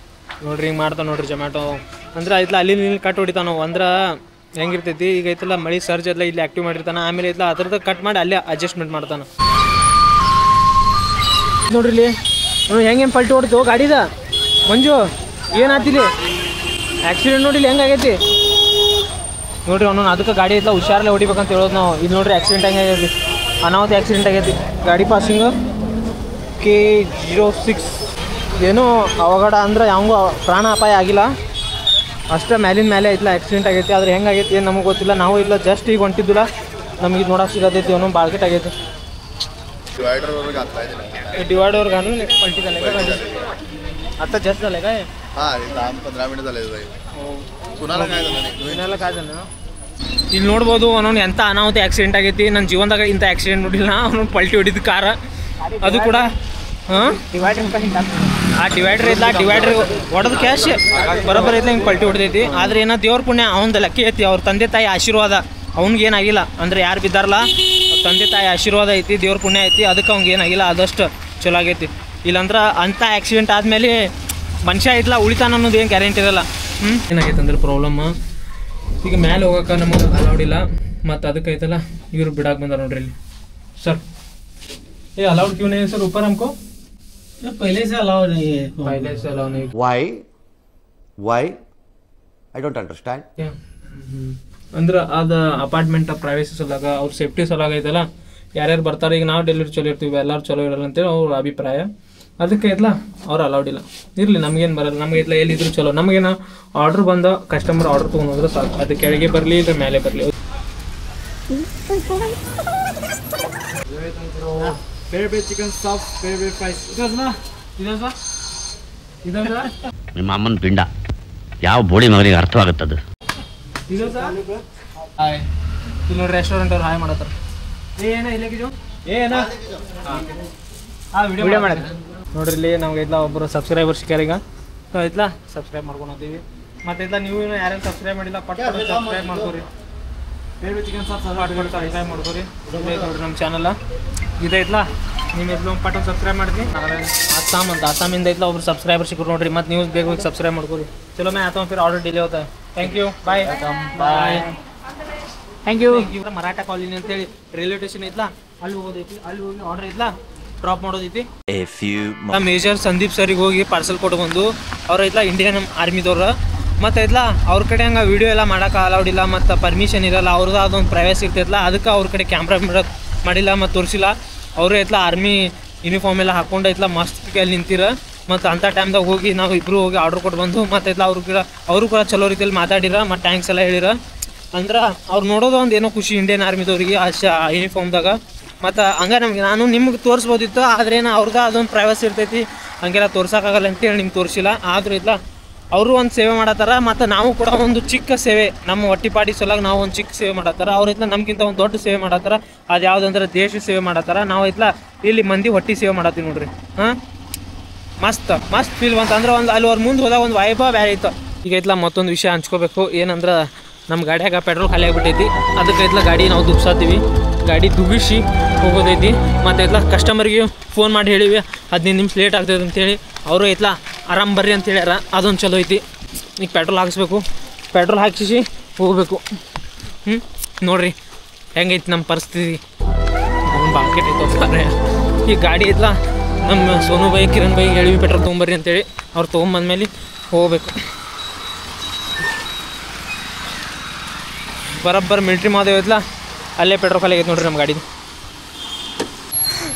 ನೋಡ್ರಿ. ಹಿಂಗೆ ಮಾಡ್ತಾನೆ ನೋಡ್ರಿ ಜೊಮ್ಯಾಟೊ. ಅಂದ್ರೆ ಐತ್ಲ ಅಲ್ಲಿ ಇಲ್ಲಿ ಕಟ್ ಹೊಡಿತಾನೋ. ಅಂದ್ರೆ ಹೆಂಗಿರ್ತೈತಿ ಈಗ ಐತಲ್ಲ ಮಳೆ ಸರ್ಚ್ ಎಲ್ಲ ಇಲ್ಲಿ ಆ್ಯಕ್ಟಿವ್ ಮಾಡಿರ್ತಾನೆ. ಆಮೇಲೆ ಐತ್ಲ ಅದ್ರದ್ದು ಕಟ್ ಮಾಡಿ ಅಲ್ಲೇ ಅಡ್ಜಸ್ಟ್ಮೆಂಟ್ ಮಾಡ್ತಾನೆ ನೋಡ್ರಿ. ಇಲ್ಲಿ ಹೆಂಗೆ ಪಲ್ಟಿ ಹೊಡ್ತು ಗಾಡಿದ ಮಂಜು. ಏನಾತಿಲಿ ಆ್ಯಕ್ಸಿಡೆಂಟ್ ನೋಡಿಲಿ ಹೆಂಗಾಗೈತಿ ನೋಡ್ರಿ. ಅವನು ಅದಕ್ಕೆ ಗಾಡಿ ಐತ್ಲ ಹುಷಾರಲ್ಲೇ ಹೊಡಿಬೇಕಂತ ಹೇಳೋದು ನಾವು. ಇದು ನೋಡ್ರಿ ಆ್ಯಕ್ಸಿಡೆಂಟ್ ಹೆಂಗಾಗೈತಿ, ಅನಾಹುತ ಆ್ಯಕ್ಸಿಡೆಂಟ್ ಆಗೈತಿ. ಗಾಡಿ ಪಾಸಿಂಗ್ K06. ಏನೋ ಅವಘಡ ಅಂದ್ರೆ ಯಾವಂಗೂ ಪ್ರಾಣ ಅಪಾಯ ಆಗಿಲ್ಲ, ಅಷ್ಟೇ ಮ್ಯಾಲಿನ ಮೇಲೆ ಐತ್ಲ ಆ್ಯಕ್ಸಿಡೆಂಟ್ ಆಗೈತಿ. ಆದರೆ ಹೆಂಗಾಗೈತಿ ಏನು ನಮಗೆ ಗೊತ್ತಿಲ್ಲ. ನಾವು ಇಲ್ಲ ಜಸ್ಟ್ ಈಗ ಹೊಂಟಿದ್ದಿಲ್ಲ, ನಮಗೆ ಇದು ನೋಡೋಕೆ ಸಿಗತೈತಿ. ಅವನು ಬಾಳ್ಕೆಟ್ ಆಗೈತಿ. डिवाइडर घालून पलटी झाले का गाडी? आता जास्त झाले काय? हां 10-15 मिनिट झाले ताई. कुणाला काय झालं नाही? कुणाला काय झालं? ಇಲ್ಲಿ ನೋಡ್ಬೋದು ಅವನು ಎಂಥ ಅನಾಹುತ ಆ್ಯಕ್ಸಿಡೆಂಟ್ ಆಗೈತಿ. ನನ್ನ ಜೀವನದಾಗ ಇಂಥ ಆ್ಯಕ್ಸಿಡೆಂಟ್ ನೋಡಿಲ್ಲ. ಅವನು ಪಲ್ಟಿ ಹೊಡಿದ ಕಾರ ಅದು ಕೂಡ. ಹಾಂ, ಆ ಡಿವೈಡರ್ ಇಲ್ಲ, ಡಿವೈಡರ್ ಹೊಡೆದು ಕ್ಯಾಶ್ ಬರೋಬ್ಬರ ಐತಿ. ಹಿಂಗೆ ಪಲ್ಟಿ ಹೊಡೆದೈತಿ. ಆದರೆ ಏನೋ ದೇವ್ರ ಪುಣ್ಯ ಅವನದು ಲಕ್ಕಿ ಐತಿ. ಅವ್ರ ತಂದೆ ತಾಯಿ ಆಶೀರ್ವಾದ ಅವ್ನಿಗೆ ಏನಾಗಿಲ್ಲ. ಅಂದರೆ ಯಾರು ಬಿದ್ದಾರಲ್ಲ ತಂದೆ ತಾಯಿ ಆಶೀರ್ವಾದ ಐತಿ, ದೇವ್ರ ಪುಣ್ಯ ಐತಿ. ಅದಕ್ಕೆ ಅವ್ನಿಗೆ ಏನಾಗಿಲ್ಲ, ಆದಷ್ಟು ಚಲೋ ಆಗೈತಿ. ಇಲ್ಲಾಂದ್ರೆ ಅಂಥ ಆ್ಯಕ್ಸಿಡೆಂಟ್ ಆದಮೇಲೆ ಮನುಷ್ಯ ಐತ್ಲ ಉಳಿತಾನ ಅನ್ನೋದು ಏನು ಗ್ಯಾರಂಟಿ ಇರಲ್ಲ. ಏನಾಗೈತೆ ಅಂದ್ರೆ ಪ್ರಾಬ್ಲಮ್, ಈಗ ಮ್ಯಾಲೆ ಹೋಗೋಕೆ ನಮಗೆ ಅಲೌಡ್ ಇಲ್ಲ. ಮತ್ತು ಅದಕ್ಕೆ ಐತಲ್ಲ ಇವ್ರು ಬಿಡಾಕೆ ಬಂದಾರ ನೋಡ್ರಿ ಇಲ್ಲಿ. ಸರ್ ये अलाउड क्यों नहीं है सर ऊपर हमको? पहले से अलाउ नहीं है. पहले से अलाउ नहीं. Why? I don't understand. ಅಂದ್ರೆ ಅದು ಅಪಾರ್ಟ್ಮೆಂಟ್ ಪ್ರೈವೇಸಿ ಸಲುವಾಗ ಅವ್ರ ಸೇಫ್ಟಿ ಸಲುವಾಗ ಐತಲ್ಲ. ಯಾರ್ಯಾರು ಬರ್ತಾರೆ ಈಗ ನಾವು ಡೆಲಿವರಿ ಚಲೋ ಇರ್ತೀವಿ, ಎಲ್ಲರೂ ಚಲೋ ಇರಲ್ಲ ಅಂತೇಳಿ ಅವ್ರ ಅಭಿಪ್ರಾಯ. ಅದಕ್ಕೆ ಐತ್ಲ ಅವ್ರು ಅಲೌಡ್ ಇಲ್ಲ. ಇರಲಿ, ನಮಗೇನು ಬರಲ್ಲ. ನಮಗೆ ಐತ್ಲ ಎಲ್ಲಿದ್ರು ಚಲೋ. ನಮಗೇನು ಆರ್ಡ್ರ್ ಬಂದ ಕಸ್ಟಮರ್ ಆರ್ಡ್ರ್ ತೊಗೊಂಡು ಹೋದ್ರೆ ಸಾಕು. ಅದು ಕೆಳಗೆ ಬರಲಿ ಇಲ್ಲ ಮೇಲೆ ಬರಲಿ. Favorite chicken sauce, favorite fries. ನಿಮ್ಮ ಅಮ್ಮನ ಪಿಂಡ ಯಾವ ಬೋಳಿ ಮಗನಿಗೆ ಅರ್ಥವಾಗುತ್ತದು. ಹಾಯ್, ಇಲ್ಲಿ ನೋಡಿ ರೆಸ್ಟೋರೆಂಟ್ ಅವ್ರು ಹಾಯ್ ಮಾಡತ್ತಾರ. ಏನ ಇಲ್ಲಕಿದು ಏನ ವಿಡಿಯೋ ಮಾಡಿ ನೋಡ್ರಿ. ಇಲ್ಲಿ ನಮ್ಗೆ ಐತ್ಲ ಒಬ್ಬರು ಸಬ್ಸ್ಕ್ರೈಬರ್ ಸಿಕ್ಕ್ಯಾರ. ಈಗ ಐತ್ಲ ಸಬ್ಸ್ಕ್ರೈಬ್ ಮಾಡ್ಕೊಂಡಿದ್ದೀವಿ. ಮತ್ತೆ ಐತ್ಲ ನೀವು ಯಾರೇನು ಸಬ್ಸ್ಕ್ರೈಬ್ ಮಾಡಿಲ್ಲ ಪಟ್ ಸಬ್ಸ್ಕ್ರೈಬ್ ಮಾಡ್ಕೋರಿ. Favorite chicken sauce ಸಬ್ಸ್ಕ್ರೈಬ್ ಮಾಡ್ಕೋರಿ. ನೋಡ್ರಿ ನಮ್ಮ ಚಾನಲ್ ಇದೈತ್ಲ. ನಿಮ್ಮ ಎಲ್ಲಿ ಪಟ್ ಸಬ್ಸ್ಕ್ರೈಬ್ ಮಾಡ್ತೀನಿ. आसाम इंद ಒಬ್ರು ಸಬ್ಸ್ಕ್ರೈಬರ್ ಸಿಕ್ಕರು ನೋಡ್ರಿ. ಮತ್ತು ನೀವು ಬೇಗ ಸಬ್ಸ್ಕ್ರೈಬ್ ಮಾಡ್ಕೋರಿ. ಚಲೋ मैं आता हूँ, फिर ऑर्डर डिले होता है. Thank you, bye bye. Thank you. Maratha colony ಅಂತೇಳಿ ರೈಲ್ವೆ ಸ್ಟೇಷನ್ ಐತ್ಲ, ಅಲ್ಲಿ ಹೋಗೋದೈತಿ. ಅಲ್ಲಿ ಹೋಗಿ ಆರ್ಡರ್ ಐತ್ಲ ಡ್ರಾಪ್ ಮಾಡೋದೈತಿ. ಮೇಜರ್ ಸಂದೀಪ್ ಸರಿಗೆ ಹೋಗಿ ಪಾರ್ಸಲ್ ಕೊಟ್ಟು ಬಂದು ಅವ್ರು ಐತ್ಲ ಇಂಡಿಯನ್ ಆರ್ಮಿದವ್ರು. ಮತ್ತು ಐತ್ಲ ಅವ್ರ ಕಡೆ ಹಂಗೆ ವೀಡಿಯೋ ಎಲ್ಲ ಮಾಡೋಕೆ ಅಲೌಡ್ ಇಲ್ಲ, ಮತ್ತು ಪರ್ಮಿಷನ್ ಇರಲ್ಲ. ಅವ್ರದ್ದು ಅದೊಂದು ಪ್ರೈವೇಸಿ ಇರ್ತೈತಲ್ಲ, ಅದಕ್ಕೆ ಅವ್ರ ಕಡೆ ಕ್ಯಾಮ್ರಾ ಮಾಡಿಲ್ಲ ಮತ್ತು ತೋರಿಸಿಲ್ಲ. ಅವರು ಐತ್ಲ ಆರ್ಮಿ ಯೂನಿಫಾರ್ಮ್ ಎಲ್ಲ ಹಾಕೊಂಡು ಐತ್ಲ ಮಸ್ತ್ ಅಲ್ಲಿ ನಿಂತಿರ. ಮತ್ತು ಅಂಥ ಟೈಮ್ದಾಗ ಹೋಗಿ ನಾವು ಇಬ್ಬರು ಹೋಗಿ ಆರ್ಡ್ರ್ ಕೊಟ್ಟು ಬಂದು ಮತ್ತು ಐತ್ಲ ಅವರು ಕೂಡ ಚಲೋ ರೀತಿಯಲ್ಲಿ ಮಾತಾಡಿರ ಮತ್ತು ಥ್ಯಾಂಕ್ಸ್ ಎಲ್ಲ ಹೇಳಿರ. ಅಂದ್ರೆ ಅವ್ರು ನೋಡೋದು ಒಂದು ಏನೋ ಖುಷಿ ಇಂಡಿಯನ್ ಆರ್ಮಿದವ್ರಿಗೆ ಆ ಯೂನಿಫಾರ್ಮ್ದಾಗ. ಮತ್ತು ಹಂಗೆ ನಮಗೆ ನಾನು ನಿಮ್ಗೆ ತೋರಿಸ್ಬೋದಿತ್ತು, ಆದರೆ ಏನೋ ಅವ್ರದ್ದು ಅದೊಂದು ಪ್ರೈವಸಿ ಇರ್ತೈತಿ, ಹಂಗೆಲ್ಲ ತೋರ್ಸೋಕ್ಕಾಗಲ್ಲ ಅಂತೇಳಿ ನಿಮ್ಗೆ ತೋರಿಸಿಲ್ಲ. ಆದರೂ ಇಲ್ಲ ಅವರು ಒಂದು ಸೇವೆ ಮಾಡತ್ತಾರ. ಮತ್ತು ನಾವು ಕೂಡ ಒಂದು ಚಿಕ್ಕ ಸೇವೆ ನಮ್ಮ ಹೊಟ್ಟಿಪಾಡಿ ಸಲುವಾಗಿ ನಾವು ಒಂದು ಚಿಕ್ಕ ಸೇವೆ ಮಾಡತ್ತಾರ. ಅವ್ರು ಐತ್ಲ ನಮ್ಗಿಂತ ಒಂದು ದೊಡ್ಡ ಸೇವೆ ಮಾಡತ್ತಾರ. ಅದು ಯಾವುದಂದ್ರೆ ದೇಶ ಸೇವೆ ಮಾಡತ್ತಾರ. ನಾವು ಐತ್ಲ ಇಲ್ಲಿ ಮಂದಿ ಹೊಟ್ಟಿ ಸೇವೆ ಮಾಡತ್ತೀವಿ ನೋಡ್ರಿ. ಹಾಂ, ಮಸ್ತ್ ಫೀಲ್ ಬಂತು. ಅಂದ್ರೆ ಒಂದು ಅಲ್ಲಿ ಅವ್ರ ಮುಂದೆ ಹೋದಾಗ ಒಂದು ವೈಭವ ಬೇರೆ ಇತ್ತು. ಈಗ ಐತ್ಲ ಮತ್ತೊಂದು ವಿಷಯ ಹಂಚ್ಕೋಬೇಕು. ಏನಂದ್ರೆ ನಮ್ಮ ಗಾಡಿಯಾಗ ಪೆಟ್ರೋಲ್ ಖಾಲಿ ಆಗಿಬಿಟ್ಟೈತಿ. ಅದಕ್ಕೆ ಐತ್ಲ ಗಾಡಿ ನಾವು ದುಗ್ಸಾತೀವಿ, ಗಾಡಿ ದುಗಿಸಿ ಹೋಗೋದೈತಿ. ಮತ್ತು ಐತ್ಲ ಕಸ್ಟಮರ್ಗೆ ಫೋನ್ ಮಾಡಿ ಹೇಳಿವಿ 15 ನಿಮಿಷ ಲೇಟ್ ಆಗ್ತದೆ ಅಂತೇಳಿ. ಅವರು ಐತ್ಲ ಆರಾಮ್ ಬರ್ರಿ ಅಂತ ಹೇಳ್ಯಾರ. ಅದೊಂದು ಚಲೋ ಐತಿ. ಈಗ ಪೆಟ್ರೋಲ್ ಹಾಕಿಸ್ಬೇಕು, ಪೆಟ್ರೋಲ್ ಹಾಕಿಸಿ ಹೋಗಬೇಕು. ನೋಡಿರಿ ಹೆಂಗೈತಿ ನಮ್ಮ ಪರಿಸ್ಥಿತಿ. ಬಾಕೆಟ್ ಐತೆ ಈ ಗಾಡಿ ಐತ್ಲ ನಮ್ಮ ಸೋನು ಬೈ ಕಿರಣ್ ಬೈ ಹೇಳಿವಿ ಪೆಟ್ರೋಲ್ ತೊಗೊಂಬರ್ರಿ ಅಂತೇಳಿ. ಅವ್ರು ತೊಗೊಂಬಂದ್ಮೇಲೆ ಹೋಗ್ಬೇಕು. ಬರೋಬ್ಬರ ಮಿಲ್ಟ್ರಿ ಮಾದೇವ್ ಐತ್ಲ ಅಲ್ಲೇ ಪೆಟ್ರೋಲ್ ಖಾಲಿ ಆಗೈತೆ ನೋಡ್ರಿ ನಮ್ಮ ಗಾಡಿದು.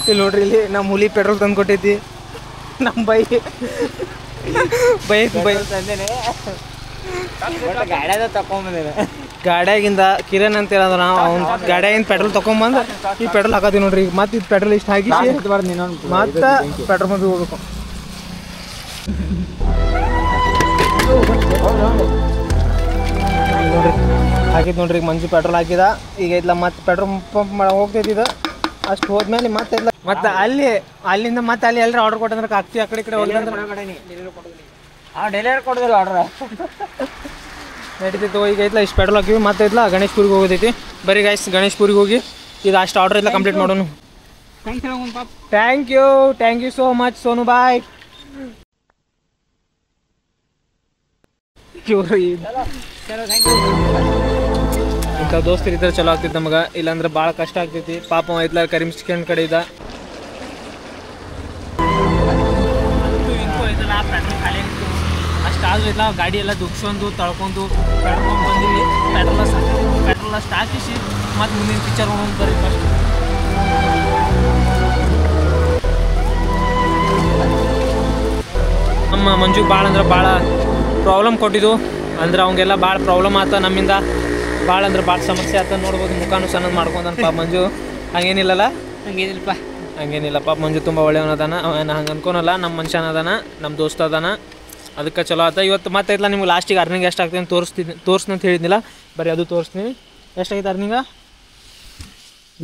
ಇಲ್ಲಿ ನೋಡ್ರಿ, ಇಲ್ಲಿ ನಮ್ಮ ಹುಲಿ ಪೆಟ್ರೋಲ್ ತಂದು ಕೊಟ್ಟೈತಿ. ನಮ್ಮ ಬೈ ತಂದೇನೆ ಗಾಡಿಯಾಗ ತಗೊಂಬಂದೇನೆ. ಗಾಡಿಯಾಗಿಂದ ಕಿರಣ್ ಅಂತ ಹೇಳೋದು ನಾವು ಅವ್ನು ಗಾಡಿಯಾಗಿಂದ ಪೆಟ್ರೋಲ್ ತೊಗೊಂಬಂದು ಈ ಪೆಟ್ರೋಲ್ ಹಾಕೋತೀವಿ ನೋಡ್ರಿ. ಈಗ ಮತ್ತೆ ಇದು ಪೆಟ್ರೋಲ್ ಇಷ್ಟು ಹಾಕಿ ಮತ್ತೆ ಪೆಟ್ರೋಲ್ ಬಂದು ಹೋಗ್ಬೇಕು. ನೋಡ್ರಿ ಹಾಕಿದ್ ನೋಡ್ರಿ, ಈಗ ಮಂಜು ಪೆಟ್ರೋಲ್ ಹಾಕಿದ. ಈಗ ಇಲ್ಲ ಮತ್ತೆ ಪೆಟ್ರೋಲ್ ಪಂಪ್ ಮಾಡಿ ಹೋಗ್ತೈತಿ. ಇದು ಅಷ್ಟು ಹೋದ್ಮೇಲೆ ಮತ್ತೆ ಇಲ್ಲ ಮತ್ತೆ ಅಲ್ಲಿಂದ ಮತ್ತೆ ಅಲ್ಲಿ ಎಲ್ಲರೂ ಆರ್ಡರ್ ಕೊಟ್ಟಂದ್ರೆ ಹಾಕ್ತೀವಿ. ಆ ಕಡೆ ಈ ಕಡೆ ಹೋಗ್ತಂದ್ರೆ ಡೆಲಿವರಿ ಕೊಡೋದಿಲ್ಲ ಆರ್ಡ್ರ ನಡೀತೈತೆ. ಈಗ ಐತ್ಲ ಇಷ್ಟು ಪೆಟ್ರೋಲ್ ಹಾಕಿವಿ. ಮತ್ತೆ ಐತ್ಲ ಗಣೇಶ್ಪುರಿಗೆ ಹೋಗೋದೈತಿ. ಬರೀ ಗಾಯ್ಸ್ ಗಣೇಶ್ಪುರಿಗೆ ಹೋಗಿ ಇದು ಅಷ್ಟು ಆರ್ಡರ್ ಇಲ್ಲ ಕಂಪ್ಲೀಟ್ ಮಾಡೋಣ. Thank you so much Sonu ಬಾಯ್. ಇಂಥ ದೋಸ್ತರು ಇದ್ರೆ ಚಲೋ ಆಗ್ತೈತಿ ನಮಗೆ. ಇಲ್ಲಾಂದ್ರೆ ಭಾಳ ಕಷ್ಟ ಆಗ್ತೈತಿ. ಪಾಪ ಐತ್ಲ ಕರೀಮ್ ಚಿಕನ್ ಕಡೆ ಇದ್ದ ಅಷ್ಟಾದ್ರೂ ಇಲ್ಲ ಗಾಡಿ ಎಲ್ಲ ದುಗ್ಸೊಂದು ತಳ್ಕೊಂಡು ಪೆಟ್ರೋಲ್ ಬಂದಿವಿ. ಪೆಟ್ರೋಲ್ ಅಷ್ಟು ಹಾಕಿಸಿ ಮತ್ತು ಮುಂದಿನ ಪಿಕ್ಚರ್ ನೋಡೋದು ಬರೀ ಫಸ್ಟ್. ನಮ್ಮ ಮಂಜುಗೆ ಭಾಳ ಅಂದ್ರೆ ಭಾಳ ಪ್ರಾಬ್ಲಮ್ ಕೊಟ್ಟಿದ್ದು. ಅಂದ್ರೆ ಅವಂಗೆಲ್ಲ ಭಾಳ ಪ್ರಾಬ್ಲಮ್ ಆತ. ನಮ್ಮಿಂದ ಭಾಳ ಅಂದ್ರೆ ಭಾಳ ಸಮಸ್ಯೆ ಆತ. ನೋಡ್ಬೋದು ಮುಖಾನು ಸಣ್ಣದು ಮಾಡ್ಕೊಂಡನಪ್ಪ ಮಂಜು. ಹಂಗೇನಿಲ್ಲಲ್ಲ? ಹಂಗೇನಿಲ್ಲಪ್ಪ. ಮಂಜು ತುಂಬ ಒಳ್ಳೆಯವನದಾನ. ಅವನ ಹಂಗೆ ಅನ್ಕೊನಲ್ಲ. ನಮ್ಮ ಮನುಷ್ಯನ ಅದಾನ, ನಮ್ಮ ದೋಸ್ತ ಅದಾನ. ಅದಕ್ಕೆ ಚಲೋ ಆತ. ಇವತ್ತು ಮತ್ತೆ ಐತ್ಲ ನಿಮ್ಗೆ ಲಾಸ್ಟಿಗೆ ಅರ್ನಿಂಗ್ ಎಷ್ಟು ಆಗ್ತದೆ ಅಂತ ತೋರಿಸ್ತೀನಿ ಅಂತ ಹೇಳಿದ್ನಿಲ್ಲ. ಬರೀ ಅದು ತೋರಿಸ್ತೀನಿ. ಎಷ್ಟಾಗೈತೆ ಅರ್ನಿಂಗ?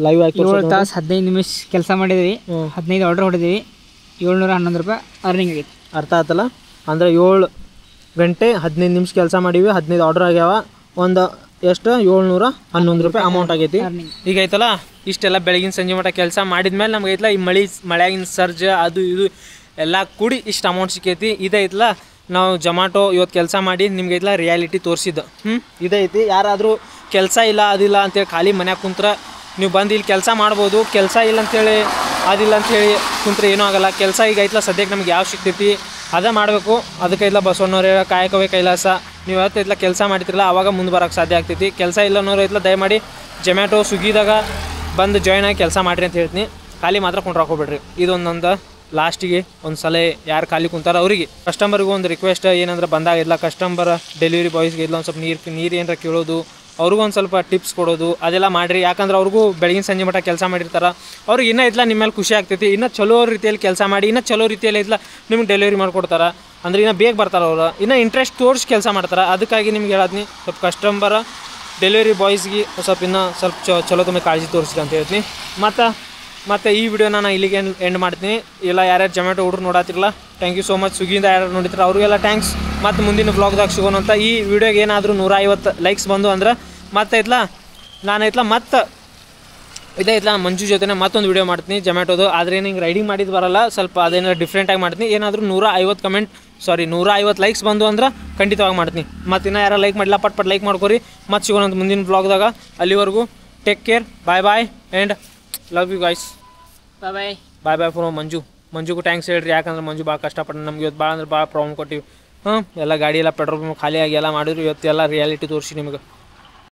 ಲೈವ್ ಆಗಿ 7 ತಾಸು 15 ನಿಮಿಷ ಕೆಲಸ ಮಾಡಿದ್ವಿ. 15 ಆರ್ಡರ್ ಹೊಡೆದಿವಿ. 711 ರೂಪಾಯಿ ಅರ್ನಿಂಗ್ ಆಗೈತಿ. ಅರ್ಥ ಆತಲ್ಲ? ಅಂದರೆ 7 ಗಂಟೆ 15 ನಿಮಿಷ ಕೆಲಸ ಮಾಡೀವಿ. 15 ಆರ್ಡರ್ ಆಗ್ಯಾವ. ಒಂದು ಎಷ್ಟು 711 ರೂಪಾಯಿ ಅಮೌಂಟ್ ಆಗೈತಿ. ಈಗ ಐತಲ್ಲ ಇಷ್ಟೆಲ್ಲ ಬೆಳಗಿನ ಸಂಜೆ ಮಟ್ಟ ಕೆಲಸ ಮಾಡಿದ್ಮೇಲೆ ನಮ್ಗೆ ಐತಲ್ಲ ಈ ಮಳೆಯಾಗಿನ ಸರ್ಜ್ ಅದು ಇದು ಎಲ್ಲ ಕೂಡಿ ಇಷ್ಟು ಅಮೌಂಟ್ ಸಿಕ್ಕೈತಿ. ಇದೈತಲ್ಲ ನಾವು ಜೊಮ್ಯಾಟೊ ಇವತ್ತು ಕೆಲಸ ಮಾಡಿ ನಿಮ್ಗೆ ಐತಲ್ಲ ರಿಯಾಲಿಟಿ ತೋರಿಸಿದ್ದು. ಇದೈತಿ. ಯಾರಾದರೂ ಕೆಲಸ ಇಲ್ಲ ಅದಿಲ್ಲ ಅಂತೇಳಿ ಖಾಲಿ ಮನ್ಯಾಗ ಕುಂತ್ರೆ ನೀವು ಬಂದು ಇಲ್ಲಿ ಕೆಲಸ ಮಾಡ್ಬೋದು. ಕೆಲಸ ಇಲ್ಲ ಅಂಥೇಳಿ ಅದಿಲ್ಲ ಅಂಥೇಳಿ ಕುಂತ್ರೆ ಏನೂ ಆಗೋಲ್ಲ. ಕೆಲಸ ಈಗ ಐತಲ್ಲ ಸದ್ಯಕ್ಕೆ ನಮ್ಗೆ ಯಾವ ಸಿಗ್ತೈತಿ ಅದೇ ಮಾಡಬೇಕು. ಅದಕ್ಕೆ ಐತಲ್ಲ ಬಸವಣ್ಣವ್ರು ಕಾಯಕವೇ ಕೈಲಾಸ. ನೀವು ಐತಲ್ಲ ಕೆಲಸ ಮಾಡ್ತಿರಲ್ಲ ಆವಾಗ ಮುಂದೆ ಬರೋಕ್ಕೆ ಸಾಧ್ಯ ಆಗ್ತೈತಿ. ಕೆಲಸ ಇಲ್ಲ ಅನ್ನೋರು ಐತಲ್ಲ ದಯಮಾಡಿ ಜೊಮ್ಯಾಟೊ ಸ್ವಿಗ್ಗಿದಾಗ ಬಂದು ಜಾಯ್ನ್ ಆಗಿ ಕೆಲಸ ಮಾಡಿರಿ ಅಂತ ಹೇಳ್ತೀನಿ. ಖಾಲಿ ಮಾತ್ರ ಕುಂಡ್ರಾಕ್ ಹೋಗ್ಬೇಡ್ರಿ. ಇದೊಂದೊಂದು ಲಾಸ್ಟಿಗೆ ಒಂದು ಸಲ ಯಾರು ಖಾಲಿ ಕುಂತಾರೋ ಅವರಿಗೆ ಕಸ್ಟಮರ್ಗೂ ಒಂದು ರಿಕ್ವೆಸ್ಟ್ ಏನಂದ್ರೆ ಬಂದಾಗ ಇಲ್ಲ ಕಸ್ಟಮರ್ ಡೆಲಿವರಿ ಬಾಯ್ಸ್ಗೆ ಇಲ್ಲ ಒಂದು ಸ್ವಲ್ಪ ನೀರು ಏನಾರ ಕೇಳೋದು, ಅವ್ರಿಗೂ ಒಂದು ಸ್ವಲ್ಪ ಟಿಪ್ಸ್ ಕೊಡೋದು ಅದೆಲ್ಲ ಮಾಡಿರಿ. ಯಾಕಂದ್ರೆ ಅವ್ರಿಗೂ ಬೆಳಗಿನ ಸಂಜೆ ಮಟ್ಟ ಕೆಲಸ ಮಾಡಿರ್ತಾರೆ. ಅವ್ರಿಗೆ ಇನ್ನೂ ಐತಲ್ಲ ನಿಮ್ಮ ಮೇಲೆ ಖುಷಿ ಆಗ್ತೈತಿ. ಇನ್ನೂ ಚಲೋ ರೀತಿಯಲ್ಲಿ ಕೆಲಸ ಮಾಡಿ ಇನ್ನೂ ಚಲೋ ರೀತಿಯಲ್ಲಿ ಐತಲ್ಲ ನಿಮ್ಗೆ ಡೆಲಿವರಿ ಮಾಡ್ಕೊಡ್ತಾರೆ. ಅಂದ್ರೆ ಇನ್ನೂ ಬೇಗ ಬರ್ತಾರೆ ಅವರು. ಇನ್ನೂ ಇಂಟ್ರೆಸ್ಟ್ ತೋರಿಸಿ ಕೆಲಸ ಮಾಡ್ತಾರೆ. ಅದಕ್ಕಾಗಿ ನಿಮ್ಗೆ ಹೇಳತ್ನಿ ಸ್ವಲ್ಪ ಕಸ್ಟಮರ ಡೆಲಿವರಿ ಬಾಯ್ಸ್ಗೆ ಸ್ವಲ್ಪ ಇನ್ನೂ ಸ್ವಲ್ಪ ಚಲೋ ತುಂಬ ಕಾಳಜಿ ತೋರಿಸ್ರಿ ಅಂತ ಹೇಳ್ತೀನಿ. ಮತ್ತು ಈ ವಿಡಿಯೋನ ನಾನು ಇಲ್ಲಿಗೆ ಎಂಡ್ ಮಾಡ್ತೀನಿ. ಇಲ್ಲ ಯಾರ್ಯಾರು ಜೊಮ್ಯಾಟೊ ಹುಡುಗರು ನೋಡತ್ತಿರಲ್ಲ ಥ್ಯಾಂಕ್ ಯು ಸೋ ಮಚ್. ಸ್ವಿಗ್ಗಿಯಿಂದ ಯಾರು ನೋಡಿದ್ರೆ ಅವ್ರಿಗೆಲ್ಲ ಥ್ಯಾಂಕ್ಸ್. ಮತ್ತು ಮುಂದಿನ ವ್ಲಾಗ್ದಾಗ ಸಿಗೋಣ ಅಂತ. ಈ ವಿಡಿಯೋಗೆ ಏನಾದರೂ 150 ಲೈಕ್ಸ್ ಬಂದು ಅಂದ್ರೆ ಮತ್ತೆ ಐತಲ್ಲ ನಾನು ಮತ್ತೆ ಇದೈತಲ್ಲ ಮಂಜು ಜೊತೆ ಮತ್ತೊಂದು ವಿಡಿಯೋ ಮಾಡ್ತೀನಿ ಜೊಮ್ಯಾಟೊದು. ಆದರೆ ನಿಂಗೆ ರೈಡಿಂಗ್ ಮಾಡಿದ್ದು ಬರಲ್ಲ, ಸ್ವಲ್ಪ ಅದೇನಾದ್ರು ಡಿಫ್ರೆಂಟಾಗಿ ಮಾಡ್ತೀನಿ. ಏನಾದರೂ 150 ಲೈಕ್ಸ್ ಬಂದು ಅಂದ್ರೆ ಖಂಡಿತವಾಗಿ ಮಾಡ್ತೀನಿ. ಮತ್ತು ಇನ್ನೂ ಯಾರು ಲೈಕ್ ಮಾಡಿಲ್ಲ ಪಟ್ ಲೈಕ್ ಮಾಡ್ಕೊರಿ. ಮತ್ತೆ ಸಿಗೋಣ ಅಂತ ಮುಂದಿನ ವ್ಲಾಗ್ದಾಗ. ಅಲ್ಲಿವರೆಗೂ take care. Bye and love you guys. Bye for ಮಂಜುಗೂ ಥ್ಯಾಂಕ್ಸ್ ಹೇಳ್ರಿ. ಯಾಕಂದ್ರೆ ಮಂಜು ಭಾಳ ಕಷ್ಟಪಟ್ಟು ನಮ್ಗೆ ಇವತ್ತು ಭಾಳ ಅಂದ್ರೆ ಭಾಳ ಪ್ರಾಬ್ಲಮ್ ಕೊಟ್ಟಿವಿ. ಎಲ್ಲ ಗಾಡಿ ಎಲ್ಲ ಪೆಟ್ರೋಲ್ ಖಾಲಿ ಆಗಿ ಎಲ್ಲ ಮಾಡಿದ್ರು. ಇವತ್ತು ಎಲ್ಲ ರಿಯಾಲಿಟಿ ತೋರಿಸಿ ನಿಮ್ಗೆ.